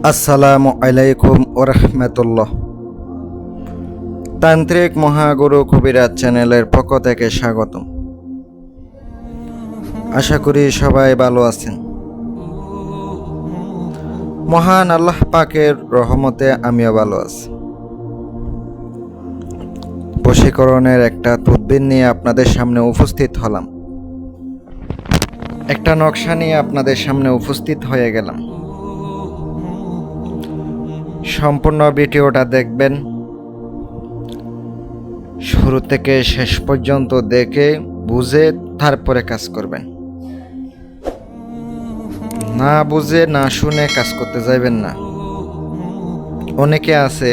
আসসালামু আলাইকুম ওরহমতুল্লাহ। তান্ত্রিক মহাগুরু কবিরাজ চ্যানেলের পক্ষ থেকে স্বাগতম। আশা করি সবাই ভালো আছেন। মহান আল্লাহ পাকের রহমতে আমিও ভালো আছি। বশীকরণের একটা তদবির নিয়ে আপনাদের সামনে উপস্থিত হলাম। একটা নকশা নিয়ে আপনাদের সামনে উপস্থিত হয়ে গেলাম। সম্পূর্ণ ভিডিওটা দেখবেন, শুরু থেকে শেষ পর্যন্ত দেখে বুঝে তারপরে কাজ করবেন। না বুঝে না শুনে কাজ করতে যাইবেন না। অনেকে আছে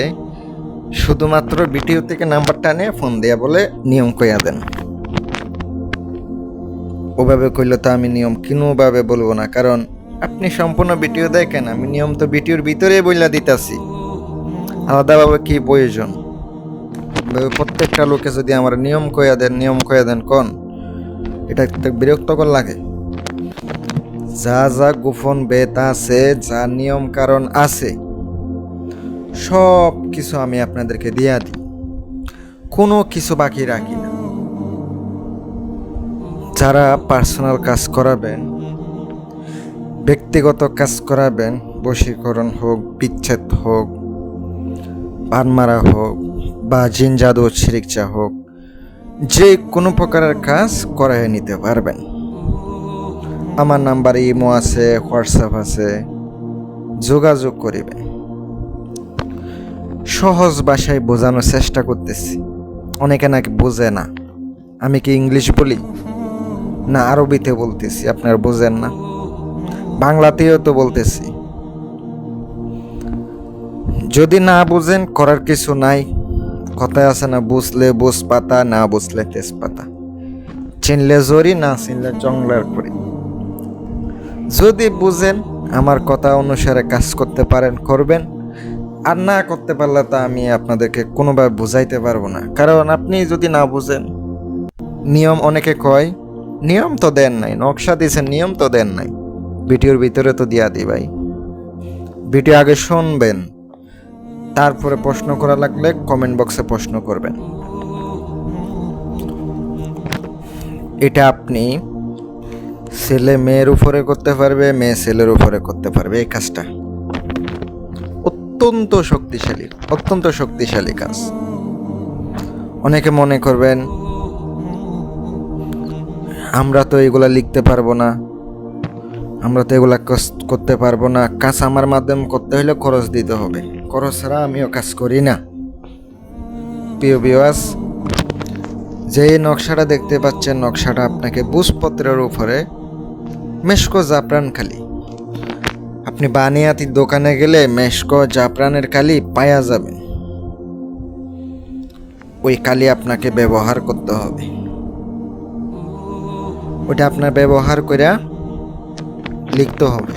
শুধুমাত্র ভিডিও থেকে নাম্বারটা নিয়ে ফোন দিয়া বলে নিয়ম কইয়া দেন। ওভাবে কইলে তো আমি নিয়ম কোনোভাবে বলবো না, কারণ আপনি সম্পূর্ণ ভিডিও দেখেন। আমি নিয়ম তো ভিডিওর ভিতরে বইলা দিতাছি, আলাদাভাবে কি প্রয়োজন? প্রত্যেকটা লোকে যদি আমার নিয়ম কইয়া দেন কোন, এটা একটা বিরক্তকর লাগে। যা যা গোপন বেদ আছে, যা নিয়ম কারণ আছে, সব কিছু আমি আপনাদেরকে দিয়া দিই, কোনো কিছু বাকি রাখি না। যারা পার্সোনাল কাজ করাবেন, ব্যক্তিগত কাজ করাবেন, বশীকরণ হোক, বিচ্ছেদ হোক, বান মারা হোক বা জিন জাদু শিরিকচা হোক, যে কোনো প্রকারের কাজ করাই নিতে পারবেন। আমার নাম্বারে ইমো আছে, হোয়াটসঅ্যাপ আছে, যোগাযোগ করিবেন। সহজ ভাষায় বোঝানোর চেষ্টা করতেছি। অনেকে নাকি বোঝে না। আমি কি ইংলিশ বলি না আরবিতে বলতেছি, আপনারা বোঝেন না? বাংলাতেও তো বলতেছি। যদি না বুঝেন, করার কিছু নাই। কথায় আছে না, বুঝলে বুঝ পাতা, না বুঝলে তেজপাতা, চিনলে জরি, না চিনলে জংলার করি। যদি বুঝেন, আমার কথা অনুসারে কাজ করতে পারেন, করবেন। আর না করতে পারলে তা আমি আপনাদেরকে কোনোভাবে বুঝাইতে পারবো না, কারণ আপনি যদি না বুঝেন। নিয়ম অনেকে কয় নিয়ম তো দেন নাই, নকশা দিয়েছেন নিয়ম তো দেন নাই। ভিডিওর ভিতরে তো দিয়া দিই ভাই। ভিডিও আগে শুনবেন, তারপরে প্রশ্ন করা লাগলে কমেন্ট বক্সে প্রশ্ন করবেন। এটা আপনি ছেলে মেয়ের উপরে করতে পারবে, মেয়ে ছেলের উপরে করতে পারবে। এই কাজটা অত্যন্ত শক্তিশালী কাজ। অনেকে মনে করবেন আমরা তো এগুলা লিখতে পারবো না, আমরা তো এগুলা করতে পারবো না। কাজ আমার মাধ্যমে করতে হলে খরচ দিতে হবে। খরচ ছাড়া আমিও কাজ করি না। প্রিয় ভিউয়ার্স, যে নকশাটা দেখতে পাচ্ছেন, নকশাটা আপনাকে বুঝপত্রের উপরে মেশকো জাফরান কালি, আপনি বানিয়াতির দোকানে গেলে মেশকো জাফরানের কালি পাওয়া যাবে। ওই কালি আপনাকে ব্যবহার করতে হবে। ওইটা আপনার ব্যবহার করে লিখতে হবে।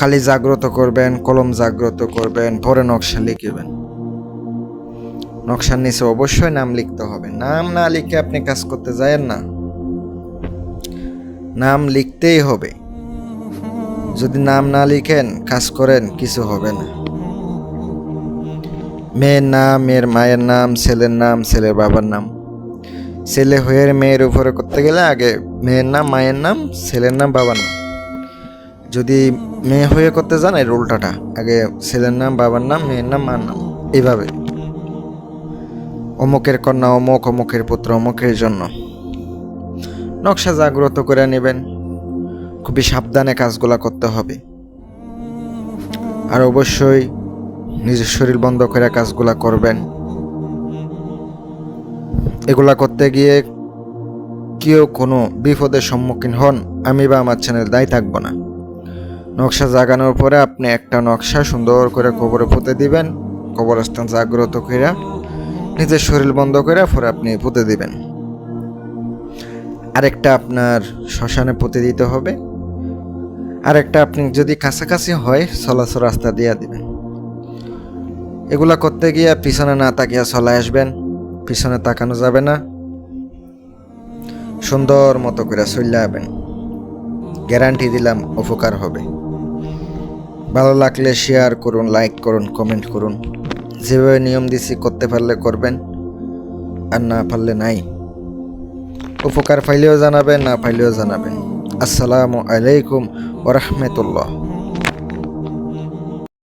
কালি জাগ্রত করবেন, কলম জাগ্রত করবেন, পরে নকশা লিখবেন। নকশার নিচে অবশ্যই নাম লিখতে হবে। নাম না লিখে আপনি কাজ করতে যায়েন না। নাম লিখতেই হবে। যদি নাম না লিখেন, কাজ করেন, কিছু হবে না। মেয়ের নাম, মেয়ের মায়ের নাম, ছেলের নাম, ছেলের বাবার নাম। ছেলে হয়ে মেয়ের উপরে করতে গেলে আগে মেয়ের নাম, মায়ের নাম, ছেলের নাম, বাবার নাম। যদি মেয়ে হয়ে করতে যান, এর উল্টাটা, আগে ছেলের নাম, বাবার নাম, মেয়ের নাম, মার নাম, এইভাবে। অমুকের কন্যা অমুক, অমুকের পুত্র অমুকের জন্য। নকশা জাগ্রত করে নেবেন। খুবই সাবধানে কাজগুলা করতে হবে। আর অবশ্যই নিজের শরীর বন্ধ করে কাজগুলা করবেন। এগুলা করতে গিয়ে কেউ কোনো বিপদের সম্মুখীন হন, আমি বা আমার চ্যানেল দায়ী থাকবো না। নকশা জাগানোর পরে আপনি একটা নকশা সুন্দর করে কবরে পুঁতে দিবেন। কবরস্থান জাগ্রত করে নিজের শরীর বন্ধ করে পরে আপনি পুঁতে দিবেন। আরেকটা আপনার শ্মশানে পুঁতে দিতে হবে। আরেকটা আপনি যদি কাছাকাছি হয়, চলাচল রাস্তা দিয়ে দিবেন। এগুলা করতে গিয়ে পিছনে না তাকিয়ে চলে আসবেন। পিছনে তাকানো যাবে না। সুন্দর মতো করে চলে যাবেন। গ্যারান্টি দিলাম উপকার হবে। ভালো লাগলে শেয়ার করুন, লাইক করুন, কমেন্ট করুন। যেভাবে নিয়ম দিছি করতে পারলে করবেন, আর না পারলে নাই। উপকার পাইলেও জানাবেন, না পাইলেও জানাবেন। আসসালামু আলাইকুম ওয়া রাহমাতুল্লাহ।